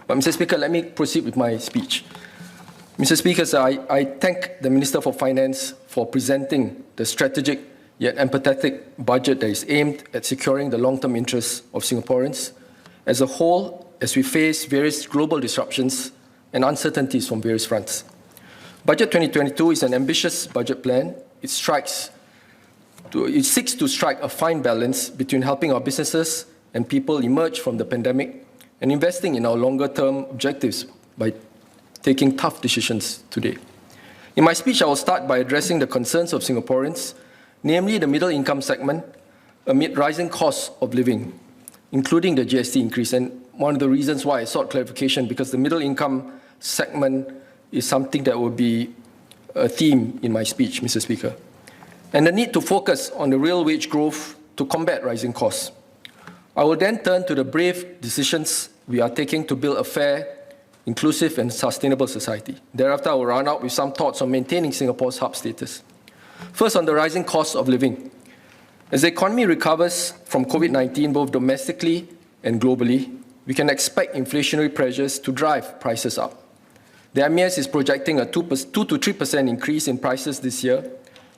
But Mr. Speaker, let me proceed with my speech. Mr. Speaker, sir, I thank the Minister for Finance for presenting the strategic yet empathetic budget that is aimed at securing the long-term interests of Singaporeans as a whole as we face various global disruptions and uncertainties from various fronts. Budget 2022 is an ambitious budget plan. It seeks to strike a fine balance between helping our businesses and people emerge from the pandemic and investing in our longer-term objectives by taking tough decisions today. In my speech, I will start by addressing the concerns of Singaporeans, namely the middle-income segment, amid rising costs of living, including the GST increase. And one of the reasons why I sought clarification, because the middle-income segment is something that will be a theme in my speech, Mr. Speaker. And the need to focus on the real wage growth to combat rising costs. I will then turn to the brave decisions we are taking to build a fair, inclusive and sustainable society. Thereafter, I will round out with some thoughts on maintaining Singapore's hub status. First, on the rising cost of living. As the economy recovers from COVID-19, both domestically and globally, we can expect inflationary pressures to drive prices up. The MAS is projecting a 2 to 3% increase in prices this year,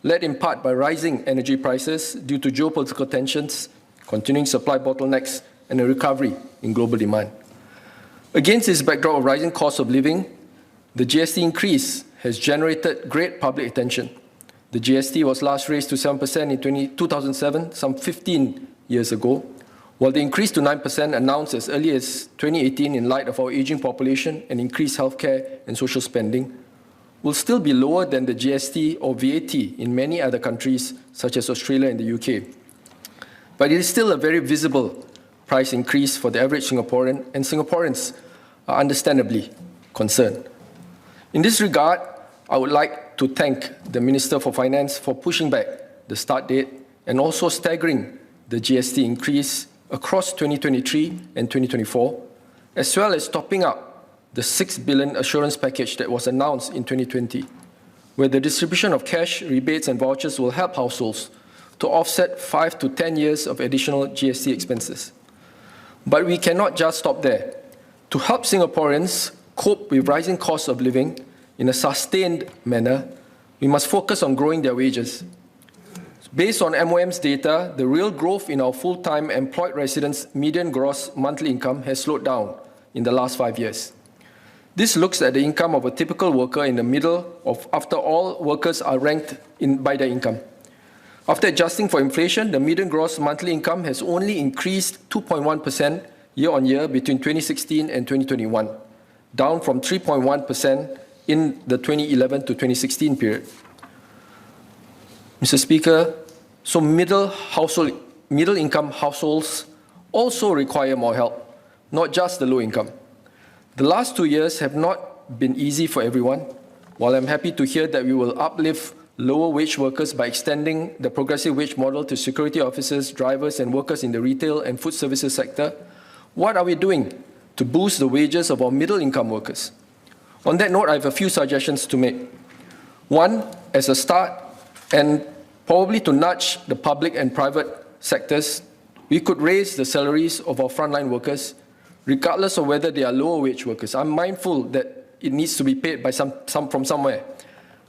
led in part by rising energy prices due to geopolitical tensions, continuing supply bottlenecks, and a recovery in global demand. Against this backdrop of rising costs of living, the GST increase has generated great public attention. The GST was last raised to 7% in 2007, some 15 years ago, while the increase to 9% announced as early as 2018 in light of our aging population and increased healthcare and social spending, will still be lower than the GST or VAT in many other countries such as Australia and the UK. But it is still a very visible price increase for the average Singaporean, and Singaporeans are understandably concerned. In this regard, I would like to thank the Minister for Finance for pushing back the start date and also staggering the GST increase across 2023 and 2024, as well as topping up the 6 billion assurance package that was announced in 2020, where the distribution of cash, rebates and vouchers will help households to offset 5 to 10 years of additional GST expenses. But we cannot just stop there. To help Singaporeans cope with rising costs of living in a sustained manner, we must focus on growing their wages. Based on MOM's data, the real growth in our full-time employed residents' median gross monthly income has slowed down in the last 5 years. This looks at the income of a typical worker in the middle of after all workers are ranked by their income. After adjusting for inflation, the median gross monthly income has only increased 2.1% year-on-year between 2016 and 2021, down from 3.1% in the 2011 to 2016 period. Mr. Speaker, so middle-income households also require more help, not just the low income. The last 2 years have not been easy for everyone. While I'm happy to hear that we will uplift lower wage workers by extending the progressive wage model to security officers, drivers and workers in the retail and food services sector, what are we doing to boost the wages of our middle-income workers? On that note, I have a few suggestions to make. One, as a start, and probably to nudge the public and private sectors, we could raise the salaries of our frontline workers, regardless of whether they are lower wage workers. I'm mindful that it needs to be paid by from somewhere.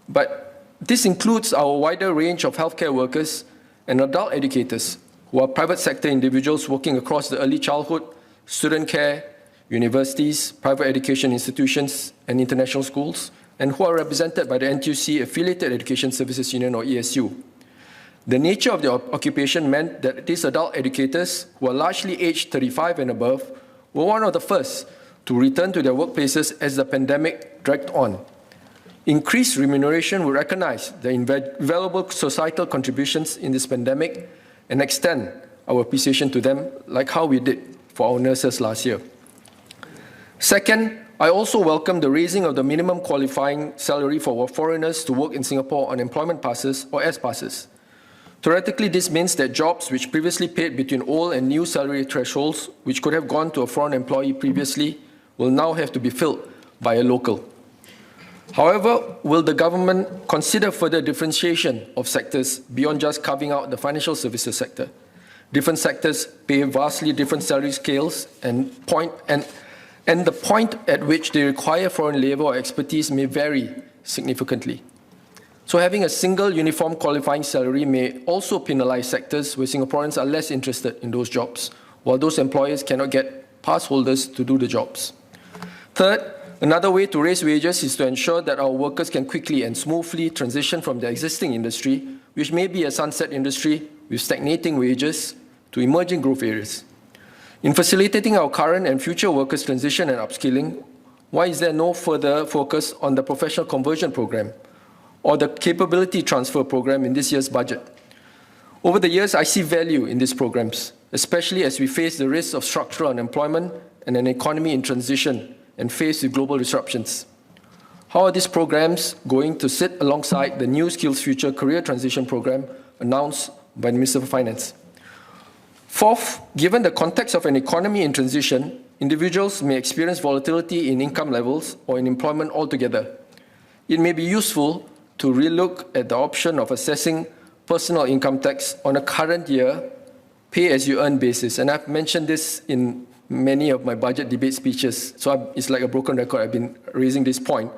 But this includes our wider range of healthcare workers and adult educators who are private sector individuals working across the early childhood, student care, universities, private education institutions and international schools, and who are represented by the NTUC Affiliated Education Services Union or ESU. The nature of their occupation meant that these adult educators, who are largely aged 35 and above, were one of the first to return to their workplaces as the pandemic dragged on. Increased remuneration will recognize the invaluable societal contributions in this pandemic and extend our appreciation to them, like how we did for our nurses last year. Second, I also welcome the raising of the minimum qualifying salary for foreigners to work in Singapore on employment passes or S-passes. Theoretically, this means that jobs which previously paid between old and new salary thresholds, which could have gone to a foreign employee previously, will now have to be filled by a local. However, will the government consider further differentiation of sectors beyond just carving out the financial services sector? Different sectors pay vastly different salary scales and and the point at which they require foreign labor or expertise may vary significantly. So having a single uniform qualifying salary may also penalize sectors where Singaporeans are less interested in those jobs, while those employers cannot get pass holders to do the jobs. Third, another way to raise wages is to ensure that our workers can quickly and smoothly transition from their existing industry, which may be a sunset industry with stagnating wages, to emerging growth areas. In facilitating our current and future workers' transition and upskilling, why is there no further focus on the professional conversion program or the capability transfer program in this year's budget? Over the years, I see value in these programs, especially as we face the risks of structural unemployment and an economy in transition and faced with global disruptions. How are these programs going to sit alongside the new Skills Future Career Transition Program announced by the Minister for Finance? Fourth, given the context of an economy in transition, individuals may experience volatility in income levels or in employment altogether. It may be useful to relook at the option of assessing personal income tax on a current year pay-as-you-earn basis. And I've mentioned this in many of my budget debate speeches, so it's like a broken record. I've been raising this point.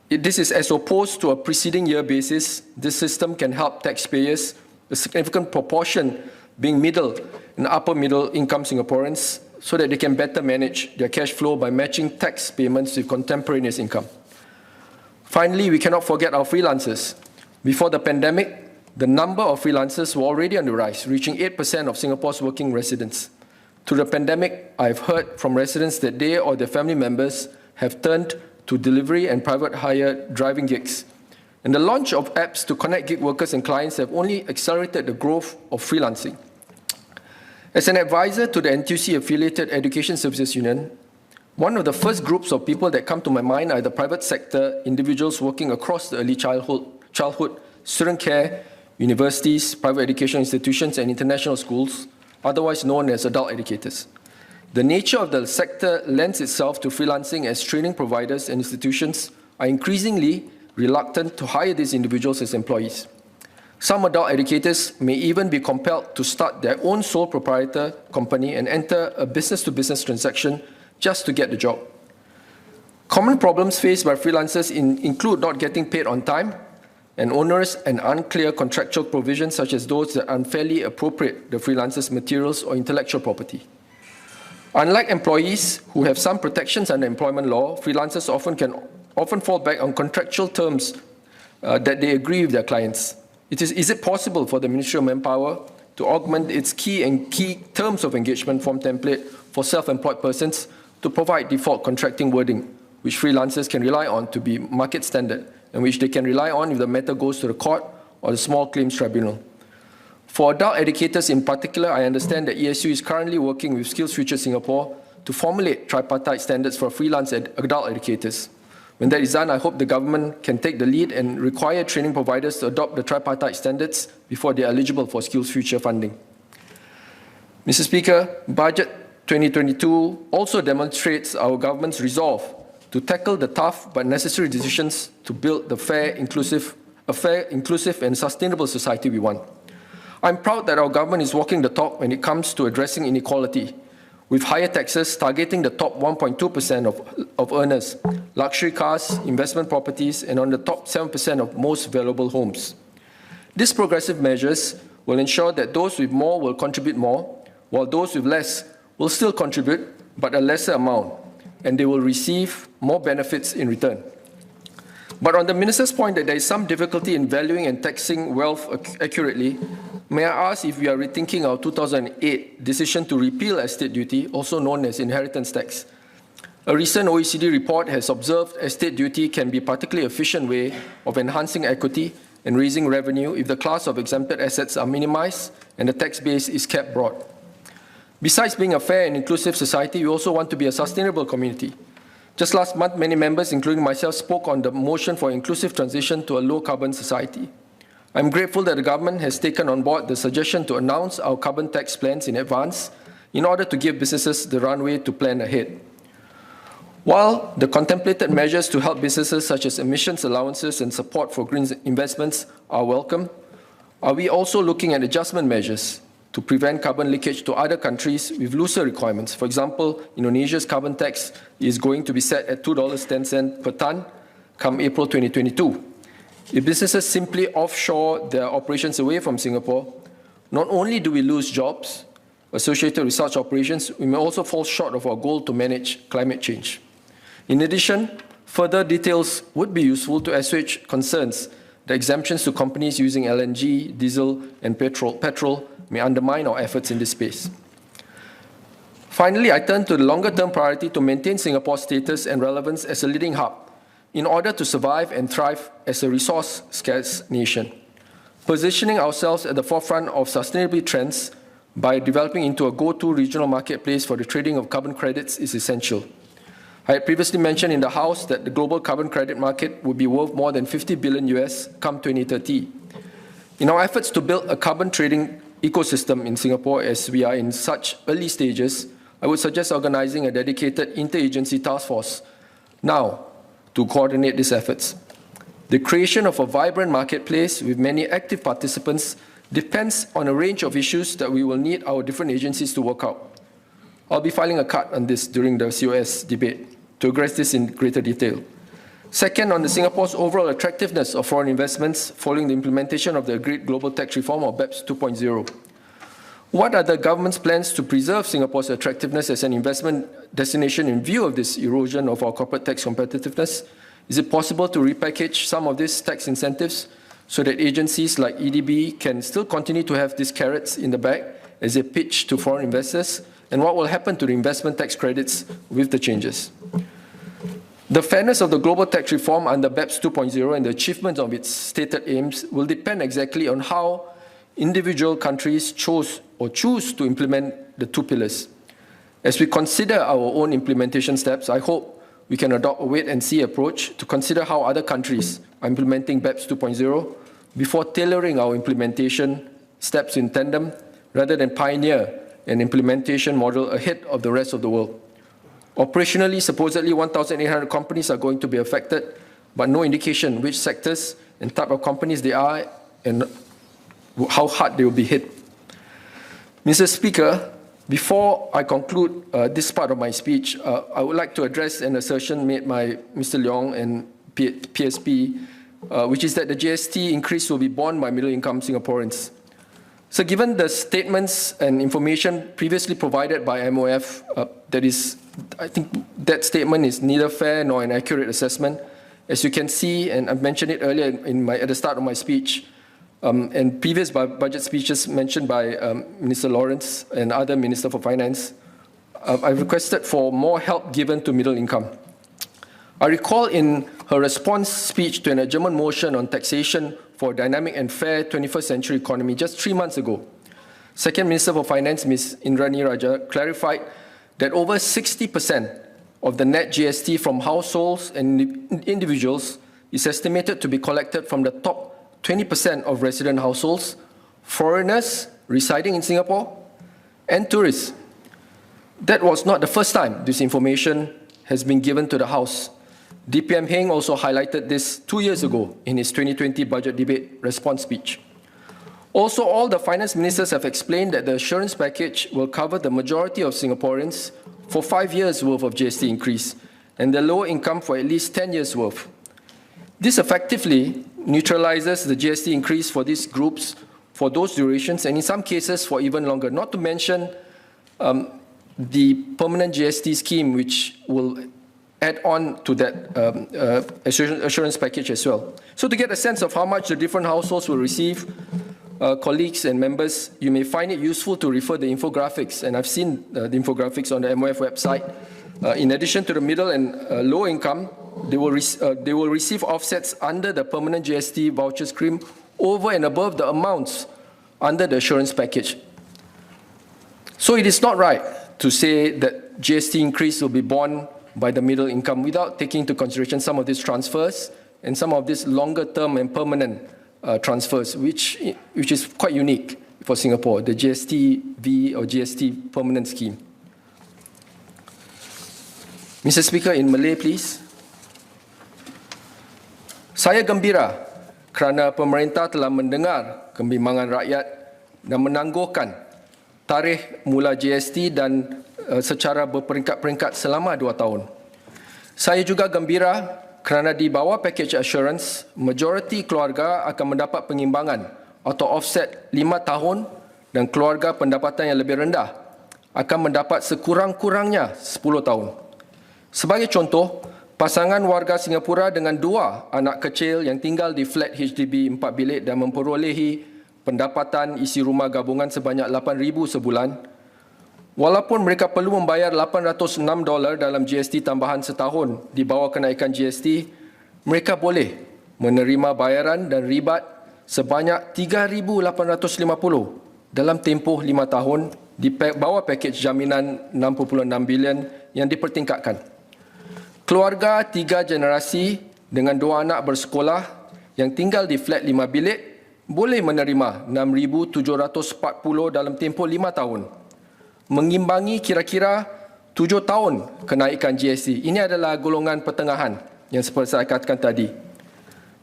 This is as opposed to a preceding year basis. This system can help taxpayers, a significant proportion being middle and upper middle income Singaporeans, so that they can better manage their cash flow by matching tax payments with contemporaneous income. Finally, we cannot forget our freelancers. Before the pandemic, the number of freelancers were already on the rise, reaching 8% of Singapore's working residents. Through the pandemic, I've heard from residents that they or their family members have turned to delivery and private hire driving gigs. And the launch of apps to connect gig workers and clients have only accelerated the growth of freelancing. As an advisor to the NTUC-affiliated Education Services Union, one of the first groups of people that come to my mind are the private sector individuals working across the early childhood, student care, universities, private education institutions, and international schools, otherwise known as adult educators. The nature of the sector lends itself to freelancing, as training providers and institutions are increasingly reluctant to hire these individuals as employees. Some adult educators may even be compelled to start their own sole proprietor company and enter a business-to-business transaction just to get the job. Common problems faced by freelancers include not getting paid on time and onerous and unclear contractual provisions such as those that unfairly appropriate the freelancer's materials or intellectual property. Unlike employees who have some protections under employment law, freelancers often fall back on contractual terms that they agree with their clients. Is it possible for the Ministry of Manpower to augment its key terms of engagement form template for self-employed persons to provide default contracting wording, which freelancers can rely on to be market standard and which they can rely on if the matter goes to the court or the small claims tribunal? For adult educators in particular, I understand that ESU is currently working with Skills Future Singapore to formulate tripartite standards for freelance adult educators. When that is done, I hope the government can take the lead and require training providers to adopt the tripartite standards before they are eligible for Skills Future funding. Mr. Speaker, Budget 2022 also demonstrates our government's resolve to tackle the tough but necessary decisions to build a fair, inclusive and sustainable society we want. I'm proud that our government is walking the talk when it comes to addressing inequality, with higher taxes targeting the top 1.2% of earners, luxury cars, investment properties, and on the top 7% of most valuable homes. These progressive measures will ensure that those with more will contribute more, while those with less will still contribute, but a lesser amount, and they will receive more benefits in return. But on the Minister's point that there is some difficulty in valuing and taxing wealth accurately, may I ask if we are rethinking our 2008 decision to repeal estate duty, also known as inheritance tax? A recent OECD report has observed estate duty can be a particularly efficient way of enhancing equity and raising revenue if the class of exempted assets are minimized and the tax base is kept broad. Besides being a fair and inclusive society, we also want to be a sustainable community. Just last month, many members, including myself, spoke on the motion for inclusive transition to a low-carbon society. I'm grateful that the government has taken on board the suggestion to announce our carbon tax plans in advance in order to give businesses the runway to plan ahead. While the contemplated measures to help businesses such as emissions allowances and support for green investments are welcome, are we also looking at adjustment measures to prevent carbon leakage to other countries with looser requirements. For example, Indonesia's carbon tax is going to be set at $2.10 per ton come April 2022. If businesses simply offshore their operations away from Singapore, not only do we lose jobs associated with such operations, we may also fall short of our goal to manage climate change. In addition, further details would be useful to assuage concerns that exemptions to companies using LNG, diesel, and petrol may undermine our efforts in this space. Finally, I turn to the longer-term priority to maintain Singapore's status and relevance as a leading hub in order to survive and thrive as a resource-scarce nation. Positioning ourselves at the forefront of sustainability trends by developing into a go-to regional marketplace for the trading of carbon credits is essential. I had previously mentioned in the House that the global carbon credit market would be worth more than $50 billion come 2030. In our efforts to build a carbon trading ecosystem in Singapore, as we are in such early stages, I would suggest organizing a dedicated interagency task force now to coordinate these efforts. The creation of a vibrant marketplace with many active participants depends on a range of issues that we will need our different agencies to work out. I'll be filing a card on this during the COS debate to address this in greater detail. Second, on Singapore's overall attractiveness of foreign investments following the implementation of the agreed global tax reform, or BEPS 2.0. What are the government's plans to preserve Singapore's attractiveness as an investment destination in view of this erosion of our corporate tax competitiveness? Is it possible to repackage some of these tax incentives so that agencies like EDB can still continue to have these carrots in the bag as they pitch to foreign investors? And what will happen to the investment tax credits with the changes? The fairness of the global tax reform under BEPS 2.0 and the achievement of its stated aims will depend exactly on how individual countries choose to implement the two pillars. As we consider our own implementation steps, I hope we can adopt a wait-and-see approach to consider how other countries are implementing BEPS 2.0 before tailoring our implementation steps in tandem rather than pioneer an implementation model ahead of the rest of the world. Operationally, supposedly 1,800 companies are going to be affected, but no indication which sectors and type of companies they are and how hard they will be hit. Mr. Speaker, before I conclude this part of my speech, I would like to address an assertion made by Mr. Leong and PSP, which is that the GST increase will be borne by middle-income Singaporeans. So given the statements and information previously provided by MOF, I think that statement is neither fair nor an accurate assessment. As you can see, and I've mentioned it earlier at the start of my speech, and previous budget speeches mentioned by Minister Lawrence and other Minister for Finance, I've requested for more help given to middle income. I recall in her response speech to an adjournment motion on taxation for a dynamic and fair 21st century economy just 3 months ago, Second Minister for Finance, Ms. Indrani Raja, clarified that over 60% of the net GST from households and individuals is estimated to be collected from the top 20% of resident households, foreigners residing in Singapore, and tourists. That was not the first time this information has been given to the House. DPM Heng also highlighted this 2 years ago in his 2020 budget debate response speech. Also, all the finance ministers have explained that the assurance package will cover the majority of Singaporeans for 5 years' worth of GST increase and the lower income for at least 10 years' worth. This effectively neutralizes the GST increase for these groups for those durations and in some cases for even longer, not to mention the permanent GST scheme which will add on to that assurance package as well. So to get a sense of how much the different households will receive, colleagues and members, you may find it useful to refer the infographics, and I've seen the infographics on the MOF website. In addition to the middle and low income, they will receive offsets under the permanent GST voucher scheme over and above the amounts under the assurance package. So it is not right to say that GST increase will be borne by the middle income without taking into consideration some of these transfers and some of these longer term and permanent transfers, which is quite unique for Singapore, the GST-V or GST permanent scheme. Mr. Speaker, in Malay, please. Saya gembira kerana pemerintah telah mendengar kebimbangan rakyat dan menangguhkan tarikh mula GST dan secara berperingkat-peringkat selama 2 tahun. Saya juga gembira kerana di bawah package assurance, majoriti keluarga akan mendapat pengimbangan atau offset 5 tahun dan keluarga pendapatan yang lebih rendah akan mendapat sekurang-kurangnya 10 tahun. Sebagai contoh, pasangan warga Singapura dengan 2 anak kecil yang tinggal di flat HDB 4 bilik dan memperolehi pendapatan isi rumah gabungan sebanyak $8,000 sebulan, walaupun mereka perlu membayar $806 dalam GST tambahan setahun di bawah kenaikan GST, mereka boleh menerima bayaran dan ribat sebanyak $3,850 dalam tempoh 5 tahun di bawah pakej jaminan 60.6 bilion yang dipertingkatkan. Keluarga 3 generasi dengan 2 anak bersekolah yang tinggal di flat 5 bilik boleh menerima $6,740 dalam tempoh 5 tahun, mengimbangi kira-kira 7 tahun kenaikan GST. Ini adalah golongan pertengahan yang seperti saya katakan tadi.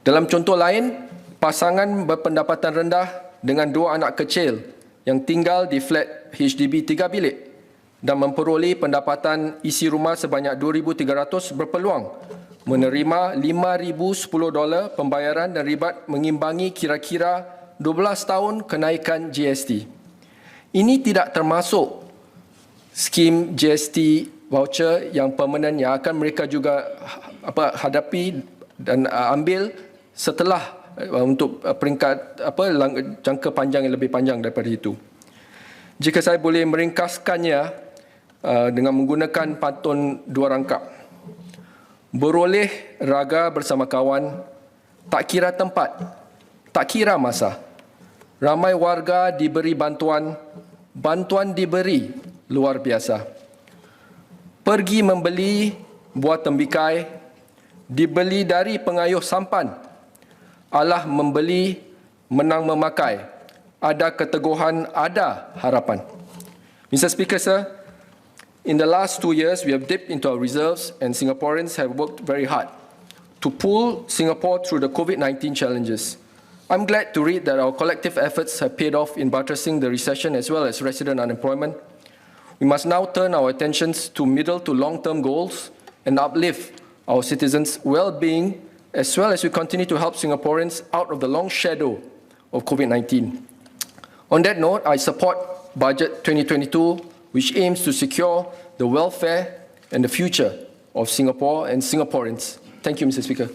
Dalam contoh lain, pasangan berpendapatan rendah dengan 2 anak kecil yang tinggal di flat HDB 3 bilik dan memperoleh pendapatan isi rumah sebanyak $2,300 berpeluang menerima $5,010 pembayaran dan ribat mengimbangi kira-kira 12 tahun kenaikan GST. Ini tidak termasuk skim GST voucher yang permanent yang akan mereka juga hadapi dan ambil setelah untuk peringkat jangka panjang yang lebih panjang daripada itu. Jika saya boleh meringkaskannya dengan menggunakan pantun 2 rangkap. Beroleh raga bersama kawan, tak kira tempat, tak kira masa. Ramai warga diberi bantuan, bantuan diberi luar biasa. Pergi membeli buah tembikai, dibeli dari pengayuh sampan. Allah membeli, menang memakai. Ada keteguhan, ada harapan. Mr. Speaker, sir, in the last 2 years, we have dipped into our reserves and Singaporeans have worked very hard to pull Singapore through the COVID-19 challenges. I'm glad to read that our collective efforts have paid off in buttressing the recession as well as resident unemployment. We must now turn our attentions to middle to long-term goals and uplift our citizens' well-being as well as we continue to help Singaporeans out of the long shadow of COVID-19. On that note, I support Budget 2022, which aims to secure the welfare and the future of Singapore and Singaporeans. Thank you, Mr. Speaker.